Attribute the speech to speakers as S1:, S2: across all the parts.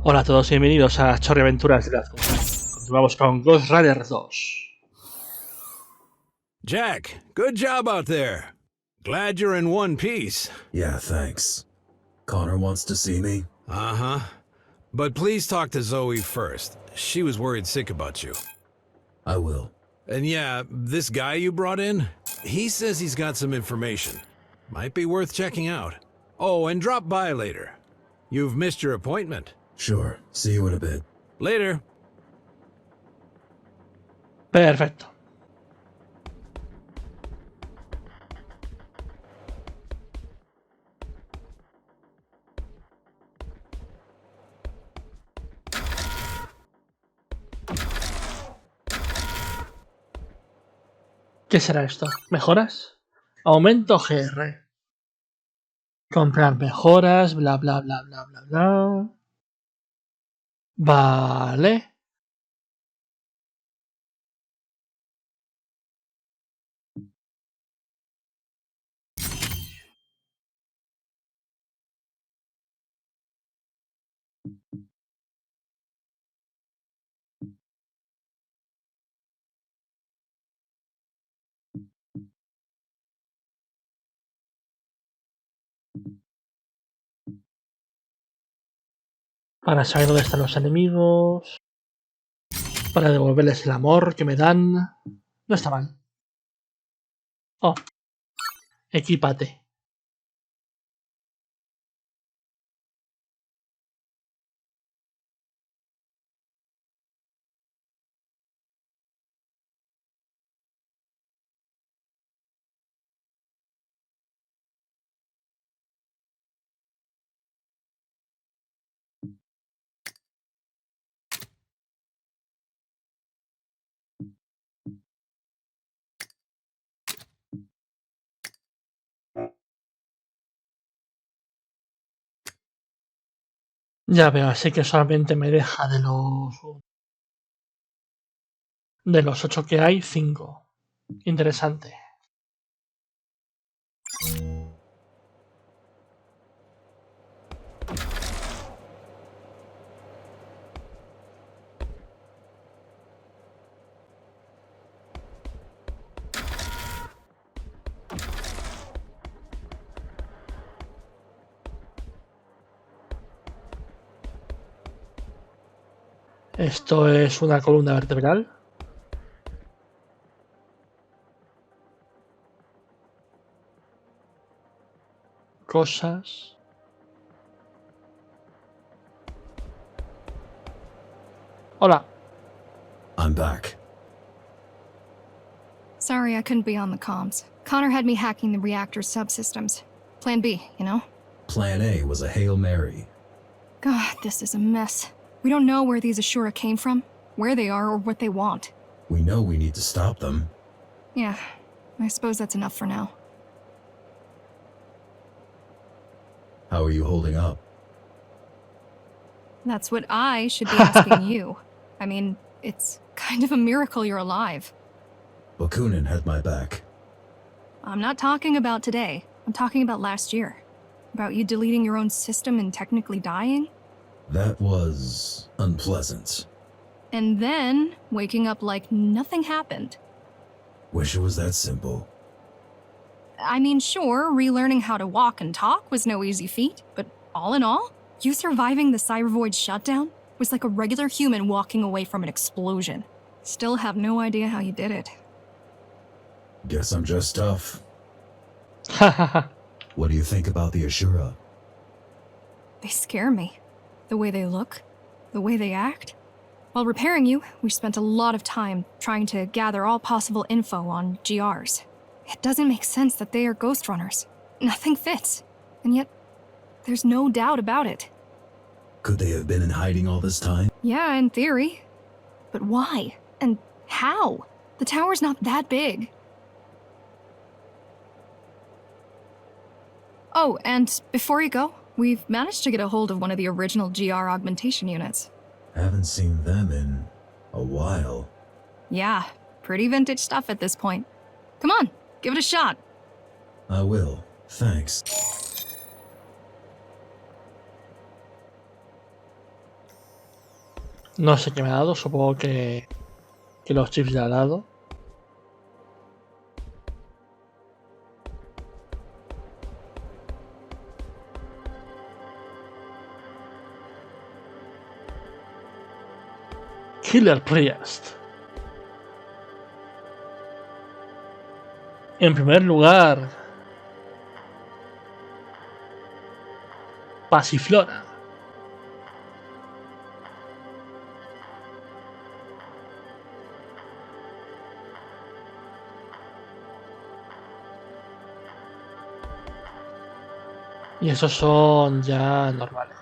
S1: Hola a todos y bienvenidos a Chorri Aventuras de Lazgo. Continuamos con GhostRunner 2.
S2: Jack, good job out there. Glad you're in one piece.
S3: Yeah, thanks. Connor wants to see me?
S2: Uh-huh. But please talk to Zoe first. She was worried sick about you.
S3: I will.
S2: And yeah, this guy you brought in, he says he's got some information. Might be worth checking out. Oh, and drop by later. You've missed your appointment.
S3: Sure. See you in a bit.
S2: Later.
S1: Perfecto. ¿Qué será esto? ¿Mejoras? Aumento GR. Comprar mejoras, bla bla bla bla bla bla. Vale. Para saber dónde están los enemigos. Para devolverles el amor que me dan. No está mal. Oh. Equípate. Ya veo, así que solamente me deja de los 8 que hay, 5. Interesante. Esto es una columna vertebral. Cosas. Hola.
S3: I'm back.
S4: Sorry I couldn't be on the comms. Connor had me hacking the reactor's subsystems. Plan B, you know?
S3: Plan A was a Hail Mary.
S4: God, this is a mess. We don't know where these Ashura came from, where they are, or what they want.
S3: We know we need to stop them.
S4: Yeah, I suppose that's enough for now.
S3: How are you holding up?
S4: That's what I should be asking you. I mean, it's kind of a miracle you're alive.
S3: Bakunin had my back.
S4: I'm not talking about today. I'm talking about last year. About you deleting your own system and technically dying.
S3: That was unpleasant.
S4: And then waking up like nothing happened.
S3: Wish it was that simple.
S4: I mean, sure, relearning how to walk and talk was no easy feat, but all in all, you surviving the Cybervoid shutdown was like a regular human walking away from an explosion. Still have no idea how you did it.
S3: Guess I'm just tough.
S1: Hahaha.
S3: What do you think about the Ashura?
S4: They scare me. The way they look, the way they act. While repairing you, we spent a lot of time trying to gather all possible info on GRs. It doesn't make sense that they are GhostRunners. Nothing fits. And yet, there's no doubt about it.
S3: Could they have been in hiding all this time?
S4: Yeah, in theory. But why? And how? The tower's not that big. Oh, and before you go, we've managed to get a hold of one of the original GR augmentation units.
S3: Haven't seen them in a while.
S4: Yeah, pretty vintage stuff at this point. Come on, give it a shot.
S3: I will. Thanks.
S1: No sé qué me ha dado, supongo que los chips le ha dado. Killer Priest. En primer lugar, Pasiflora. Y esos son ya normales.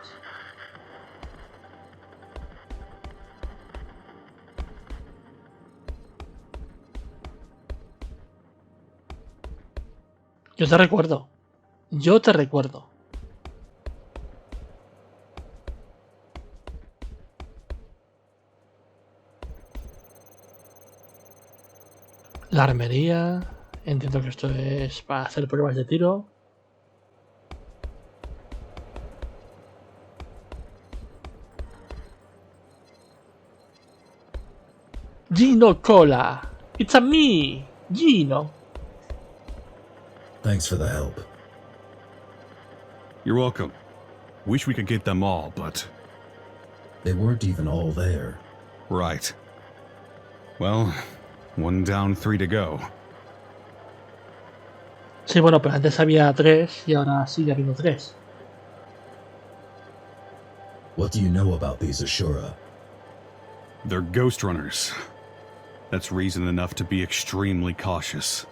S1: Yo te recuerdo. Yo te recuerdo. La armería. Entiendo que esto es para hacer pruebas de tiro. Gino Cola. It's a me, Gino.
S3: Thanks for the help.
S5: You're welcome. Wish we could get them all, but...
S3: They weren't even all there.
S5: Right. Well, 1 down, 3 to go.
S1: Sí, bueno, pero antes había 3 y ahora sigue habiendo 3.
S3: What do you know about these Ashura?
S5: They're GhostRunners. That's reason enough to be extremely cautious.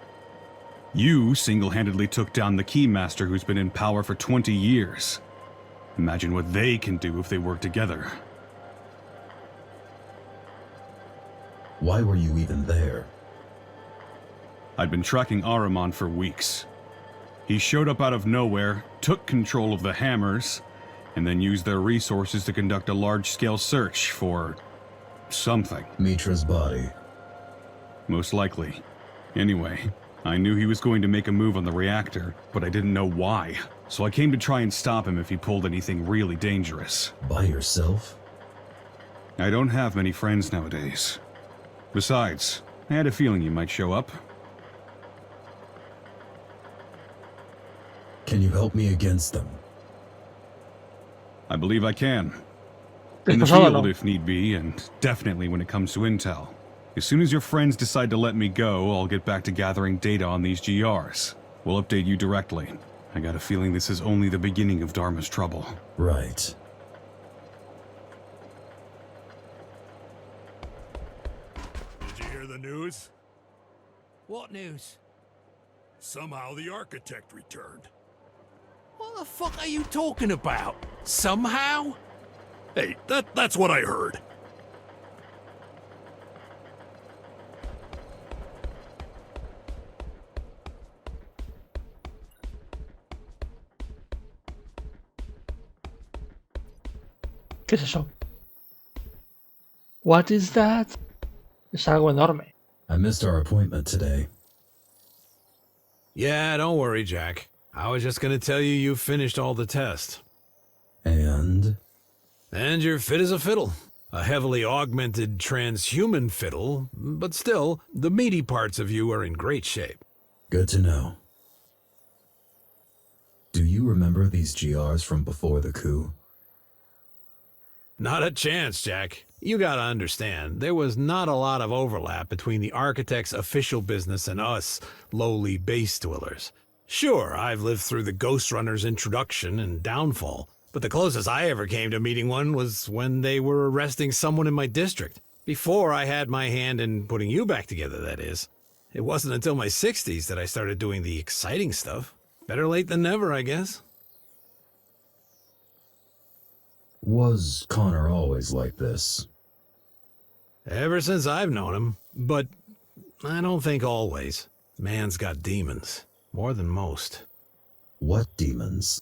S5: You single-handedly took down the Keymaster who's been in power for 20 years. Imagine what they can do if they work together.
S3: Why were you even there?
S5: I'd been tracking Ahriman for weeks. He showed up out of nowhere, took control of the Hammers, and then used their resources to conduct a large-scale search for... something.
S3: Mitra's body.
S5: Most likely. Anyway, I knew he was going to make a move on the reactor, but I didn't know why. So I came to try and stop him if he pulled anything really dangerous.
S3: By yourself?
S5: I don't have many friends nowadays. Besides, I had a feeling you might show up.
S3: Can you help me against them?
S5: I believe I can. In the field, if need be, and definitely when it comes to intel. As soon as your friends decide to let me go, I'll get back to gathering data on these GRs. We'll update you directly. I got a feeling this is only the beginning of Dharma's trouble.
S3: Right.
S6: Did you hear the news?
S7: What news?
S6: Somehow the architect returned.
S7: What the fuck are you talking about? Somehow?
S6: Hey, that's what I heard.
S1: ¿Qué es eso? What is that? Es algo enorme.
S3: I missed our appointment today.
S2: Yeah, don't worry, Jack. I was just gonna tell you you finished all the tests.
S3: And?
S2: And you're fit as a fiddle. A heavily augmented transhuman fiddle, but still, the meaty parts of you are in great shape.
S3: Good to know. Do you remember these GRs from before the coup?
S2: Not a chance, Jack. You gotta understand, there was not a lot of overlap between the architect's official business and us, lowly base dwellers. Sure, I've lived through the GhostRunner's introduction and downfall, but the closest I ever came to meeting one was when they were arresting someone in my district. Before I had my hand in putting you back together, that is. It wasn't until my 60s that I started doing the exciting stuff. Better late than never, I guess.
S3: Was Connor always like this?
S2: Ever since I've known him, but I don't think always. Man's got demons, more than most.
S3: What demons?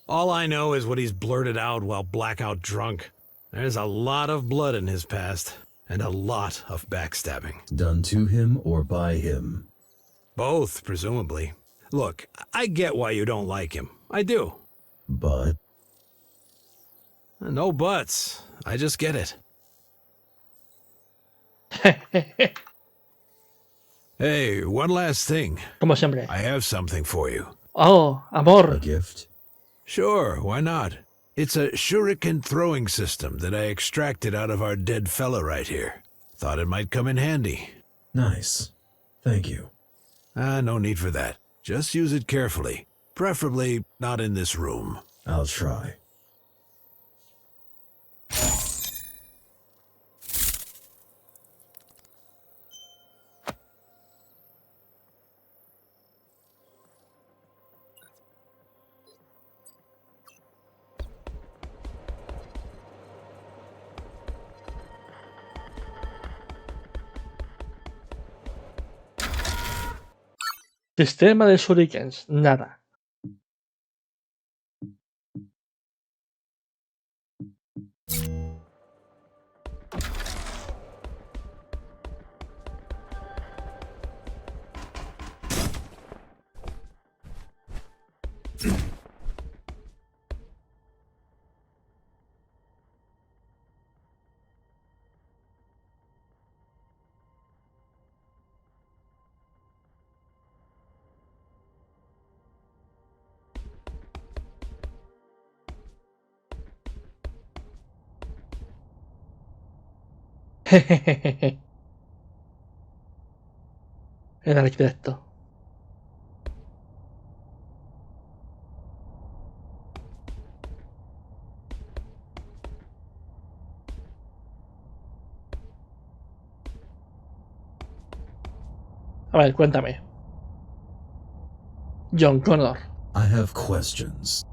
S2: All I know is what he's blurted out while blackout drunk. There's a lot of blood in his past, and a lot of backstabbing.
S3: Done to him or by him?
S2: Both, presumably. Look, I get why you don't like him. I do.
S3: But?
S2: No buts. I just get it. Hey, one last thing.
S1: Como siempre.
S2: I have something for you.
S1: Oh,
S3: A
S1: amor.
S3: gift?
S2: Sure, why not? It's a shuriken throwing system that I extracted out of our dead fella right here. Thought it might come in handy.
S3: Nice. Thank you.
S2: No need for that. Just use it carefully. Preferably not in this room.
S3: I'll try.
S1: Sistema de shurikens. Nada. El arquitecto. A ver, cuéntame. John Connor.
S3: I have questions.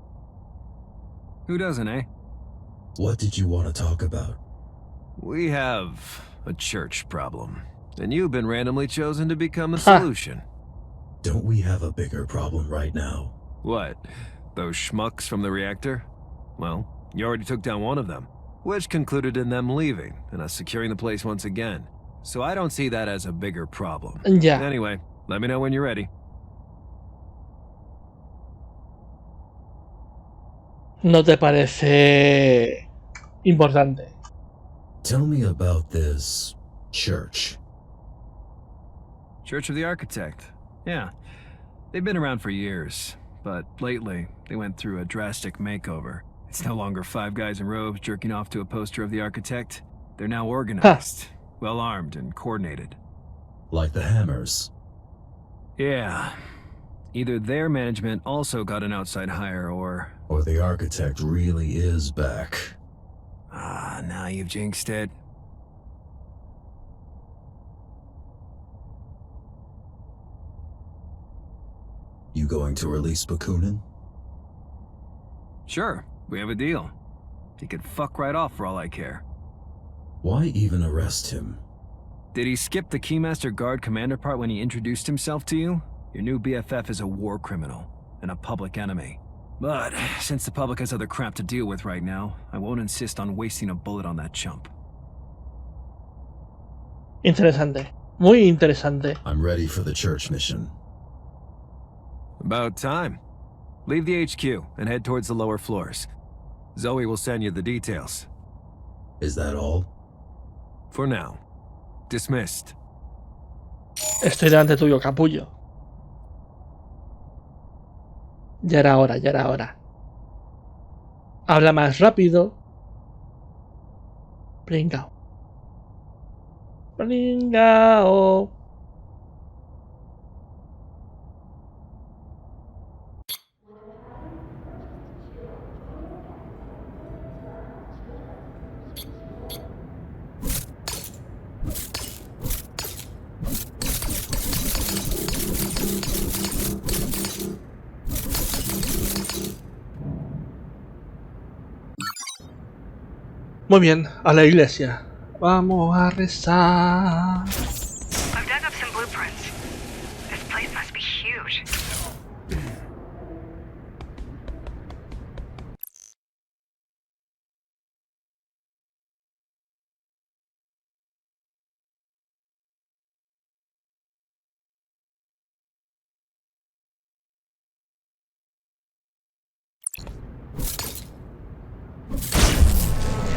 S8: Who doesn't, eh?
S3: What did you want to talk about?
S8: We have a church problem, and you've been randomly chosen to become the solution.
S3: Don't we have a bigger problem right now?
S8: What? Those schmucks from the reactor? Well, you already took down one of them, which concluded in them leaving and us securing the place once again. So I don't see that as a bigger problem.
S1: Ya.
S8: Anyway, let me know when you're ready.
S1: ¿No te parece importante?
S3: Tell me about this church.
S8: Church of the Architect. Yeah. They've been around for years, but lately they went through a drastic makeover. It's no longer 5 guys in robes jerking off to a poster of the architect. They're now organized, well-armed and coordinated.
S3: Like the Hammers.
S8: Yeah. Either their management also got an outside hire or
S3: the architect really is back.
S8: Now you've jinxed it.
S3: You going to release Bakunin?
S8: Sure, we have a deal. He could fuck right off for all I care.
S3: Why even arrest him?
S8: Did he skip the Keymaster Guard commander part when he introduced himself to you? Your new BFF is a war criminal and a public enemy. But since the public has other crap to deal with right now, I won't insist on wasting a bullet on that chump.
S1: Interesante. Muy interesante.
S3: I'm ready for the church mission.
S8: About time. Leave the HQ and head towards the lower floors. Zoe will send you the details.
S3: Is that all?
S8: For now. Dismissed.
S1: Estoy delante tuyo, capullo. Ya era hora, ya era hora. Habla más rápido. Pringao. Pringao. Muy bien, a la iglesia. Vamos a rezar.
S9: I've dug up some blueprints. This place must be huge.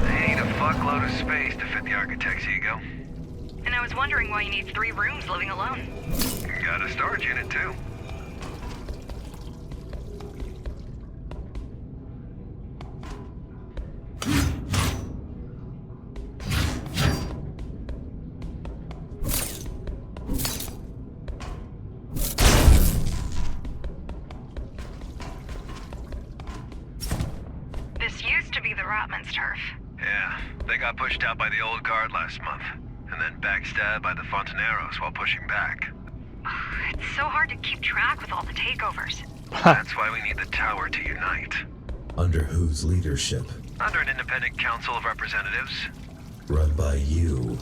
S10: They need a fuckload of space to fit the architect's ego.
S9: And I was wondering why you need 3 rooms living alone.
S10: Got a storage unit, too.
S9: This used to be the Rotman's turf.
S10: Yeah, they got pushed out by the old guard last month, and then backstabbed by the Fontaneros while pushing back.
S9: It's so hard to keep track with all the takeovers.
S10: That's why we need the tower to unite.
S3: Under whose leadership?
S10: Under an independent council of representatives.
S3: Run by you.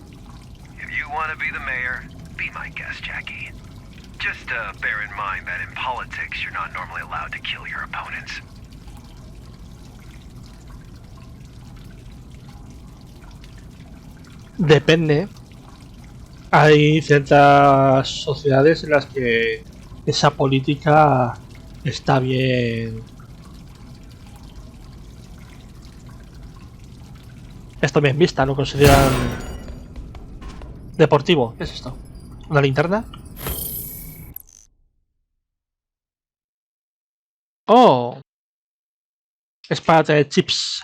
S10: If you want to be the mayor, be my guest, Jackie. Just bear in mind that in politics, you're not normally allowed to kill your opponents.
S1: Depende. Hay ciertas sociedades en las que esa política está bien. Está bien vista, lo consideran deportivo. ¿Qué es esto? ¿Una linterna? ¡Oh! Es para traer chips.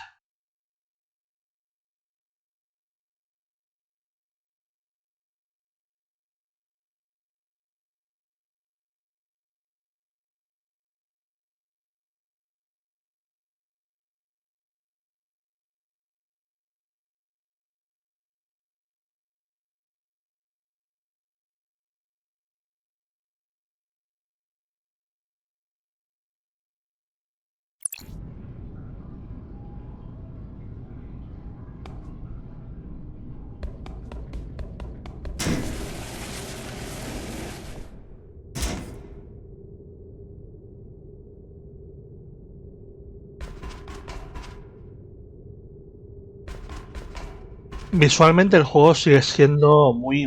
S1: Visualmente el juego sigue siendo muy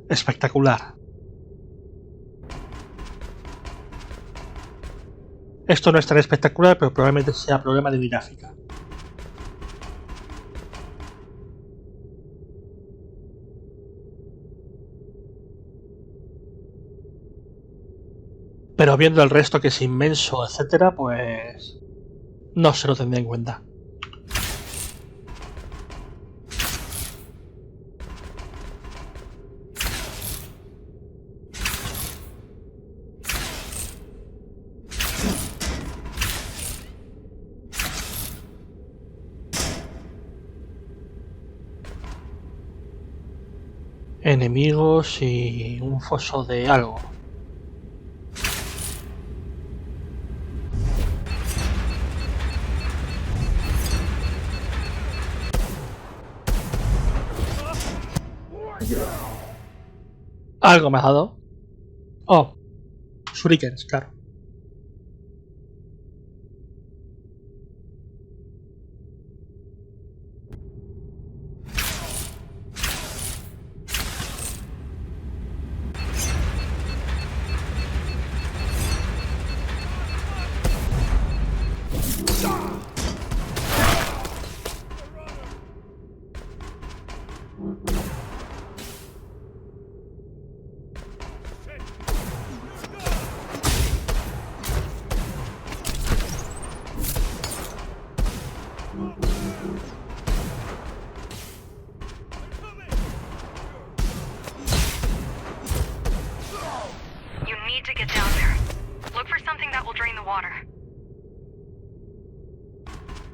S1: espectacular. Esto no es tan espectacular, pero probablemente sea problema de gráfica. Pero viendo el resto que es inmenso, etcétera, pues no se lo tendría en cuenta. Enemigos y un foso de algo. Algo me ha dado. Oh, shurikens, claro.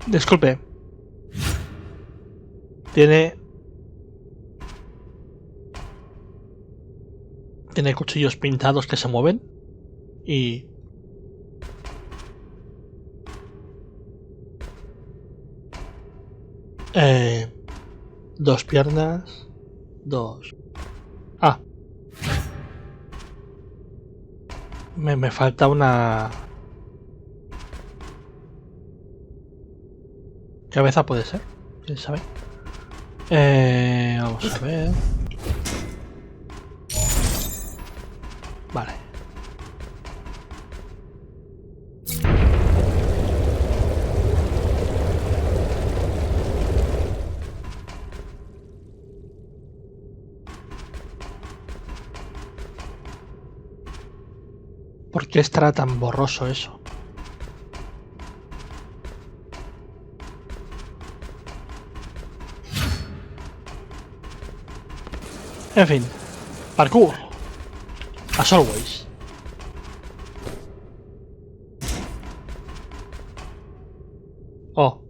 S1: Disculpe. Tiene cuchillos pintados que se mueven y dos piernas, dos. Ah, me falta una cabeza, puede ser, quién sabe. Vamos a ver. Vale. ¿Por qué estará tan borroso eso? En fin, parkour. As always. Oh.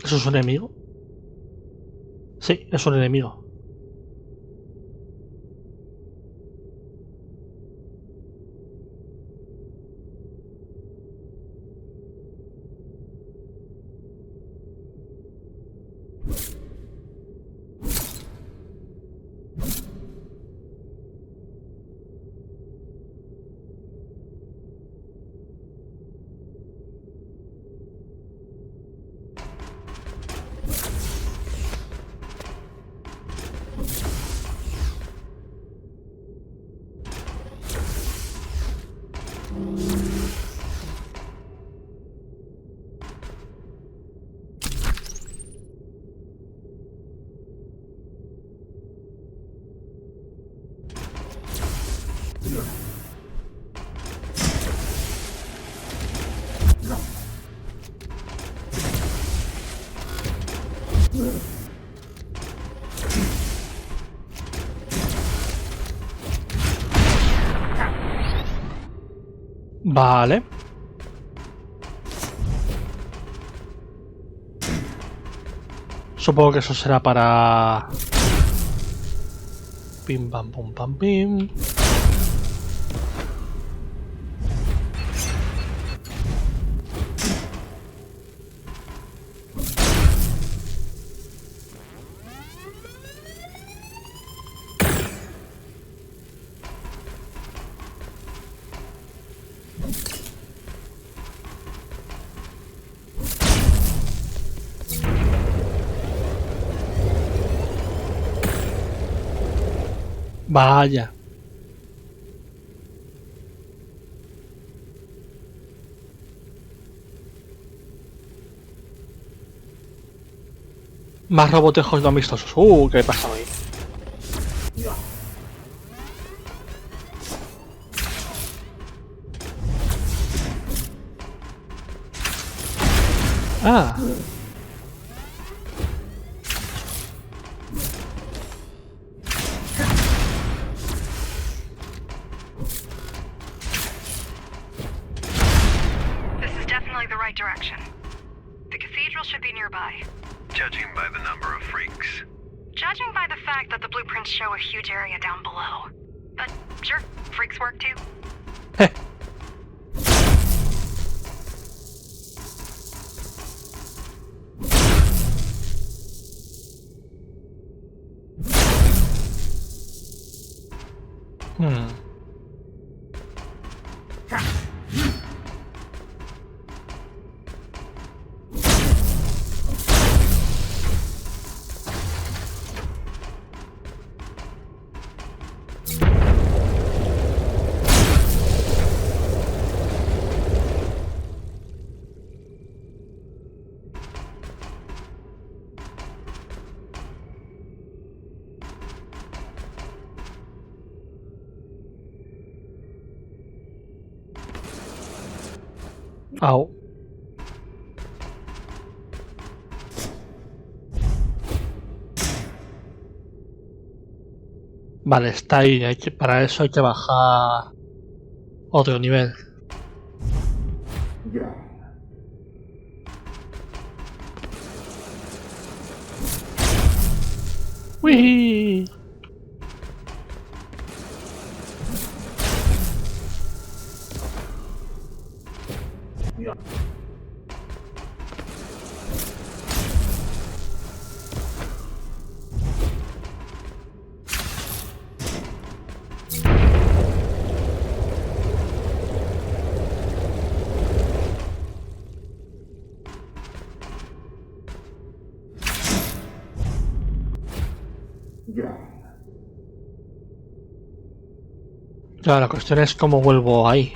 S1: ¿Eso es un enemigo? Sí, es un enemigo. Vale. Supongo que eso será para... Pim pam pum pam pim. Vaya. Más robotejos no amistosos. ¿Qué pasa ahí? Ah.
S9: This is definitely the right direction. The cathedral should be nearby.
S10: Judging by the number of freaks.
S9: Judging by the fact that the blueprints show a huge area down below. But sure, freaks work too.
S1: Heh. Au. Vale, está ahí. Para eso hay que bajar otro nivel. ¡Uy! Claro, la cuestión es cómo vuelvo ahí.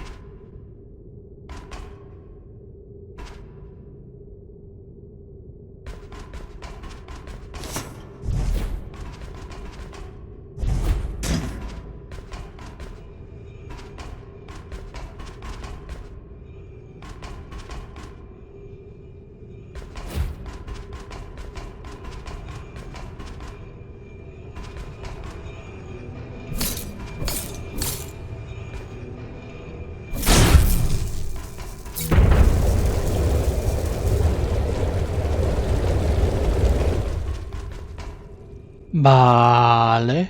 S1: Vale.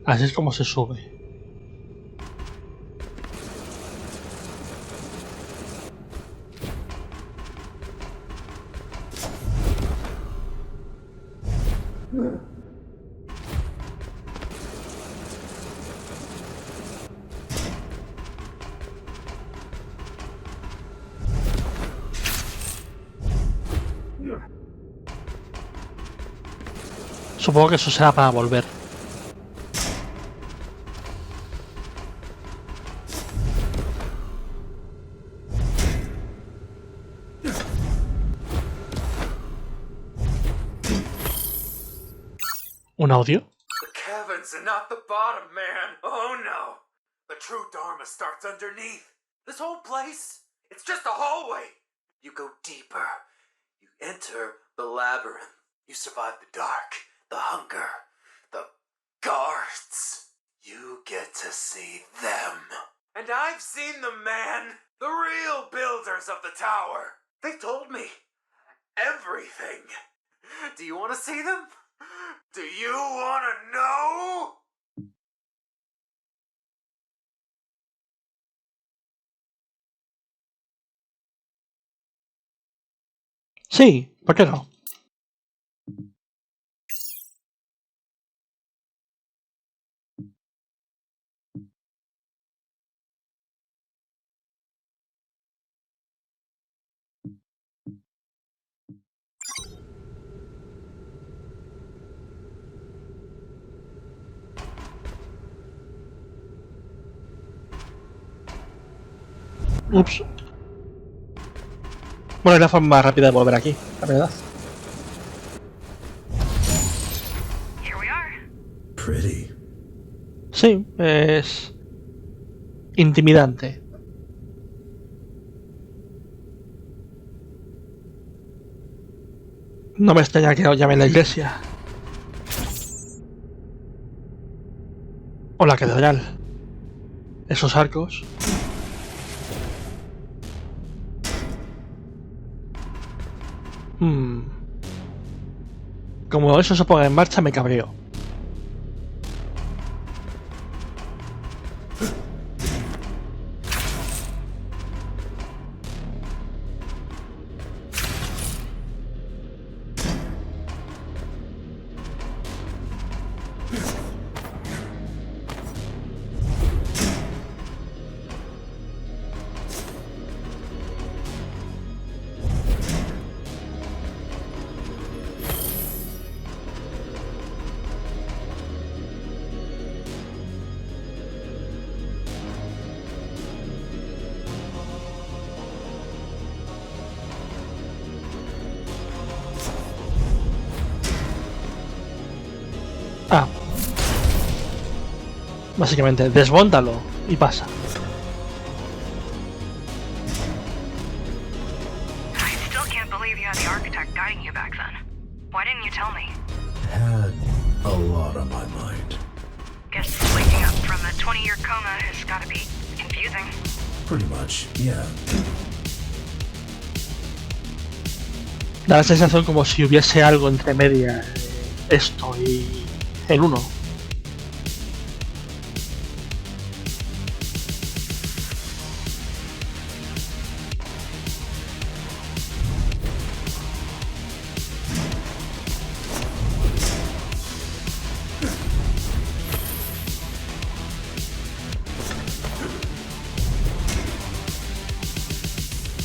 S1: Así es como se sube. Supongo que eso será para volver. ¿Un audio?
S11: The caverns are not the bottom, man. Oh no. The true Dharma starts underneath. This whole place, it's just a hallway. You go deeper. You enter the labyrinth. You survive the dark, the hunger, the guards. You get to see them. And I've seen them, man. The real builders of the tower. They've told me everything. Do you want to see them? Do you want to know?
S1: Sí, ¿por qué no? Ups. Bueno, es la forma más rápida de volver aquí, la verdad.
S9: Here we are.
S3: Pretty.
S1: Sí, es intimidante. No me extraña que lo llamen la iglesia. O la catedral. Esos arcos. Como eso se ponga en marcha me cabreo. Ah. Básicamente, desmóntalo y pasa.
S9: I still can't believe you had the architect guiding you back then. Why didn't you tell me?
S3: Had a lot on my mind.
S9: Guess waking up from a 20-year coma has gotta be confusing.
S3: Pretty much, yeah.
S1: Da la sensación como si hubiese algo entre media esto y el 1.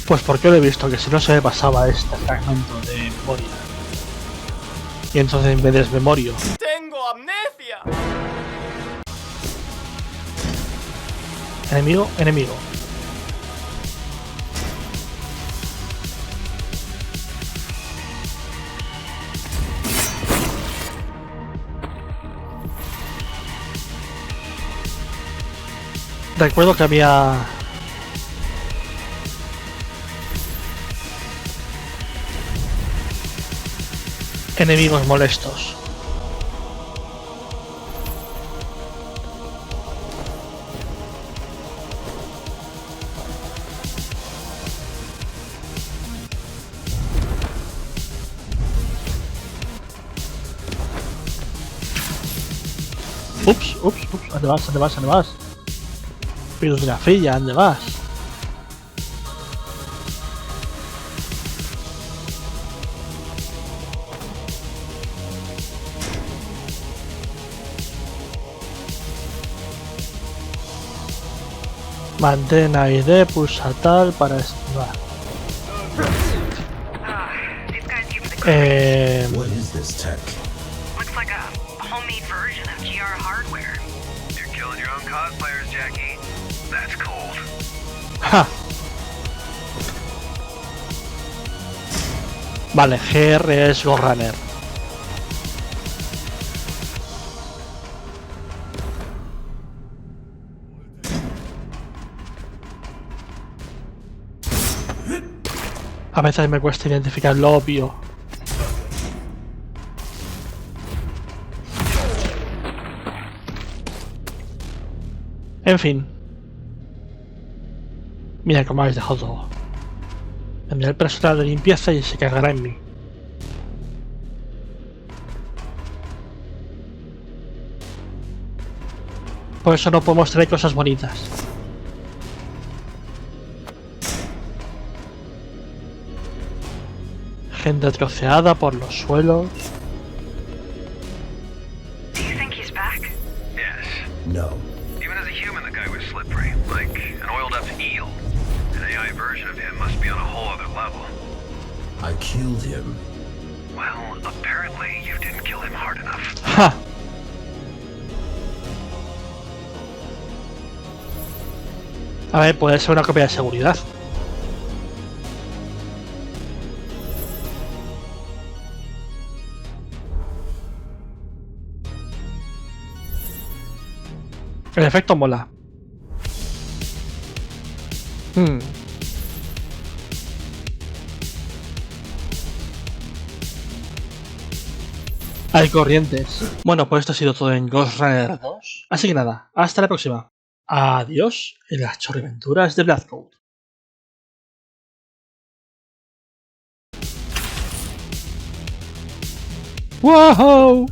S1: Pues porque lo he visto que si no se me pasaba este fragmento de memoria. Y entonces me desmemorio.
S11: ¡Tengo amnesia!
S1: Enemigo, enemigo. Recuerdo que había... enemigos molestos. Ups, ¿dónde vas? ¿Dónde vas? ¿Dónde vas? Virus de la fría, ¿dónde vas? Mantén AID, pulsa tal para esquivar.
S3: What is this tech?
S9: Looks like a homemade version of GR hardware.
S10: You're killing your own cosplayers, Jackie. That's cold.
S1: ¡Ja! Vale, GR es GhostRunner. A veces me cuesta identificar lo obvio. En fin. Mira cómo habéis dejado todo. Vendrá el personal de limpieza y se cagará en mí. Por eso no podemos traer cosas bonitas. Gente troceada por los suelos.
S9: Do you think he's back?
S10: Yes.
S3: No.
S10: Even as a human, the guy was slippery, like an oiled-up eel. An AI version of him must be on a whole other level.
S3: I killed him.
S10: Well, apparently you didn't kill him hard enough.
S1: ¡Ja! A ver, puede ser una copia de seguridad. El efecto mola. Hay corrientes. Bueno, pues esto ha sido todo en GhostRunner 2. Así que nada, hasta la próxima. Adiós en las chorriventuras de Bloodcode. ¡Wow!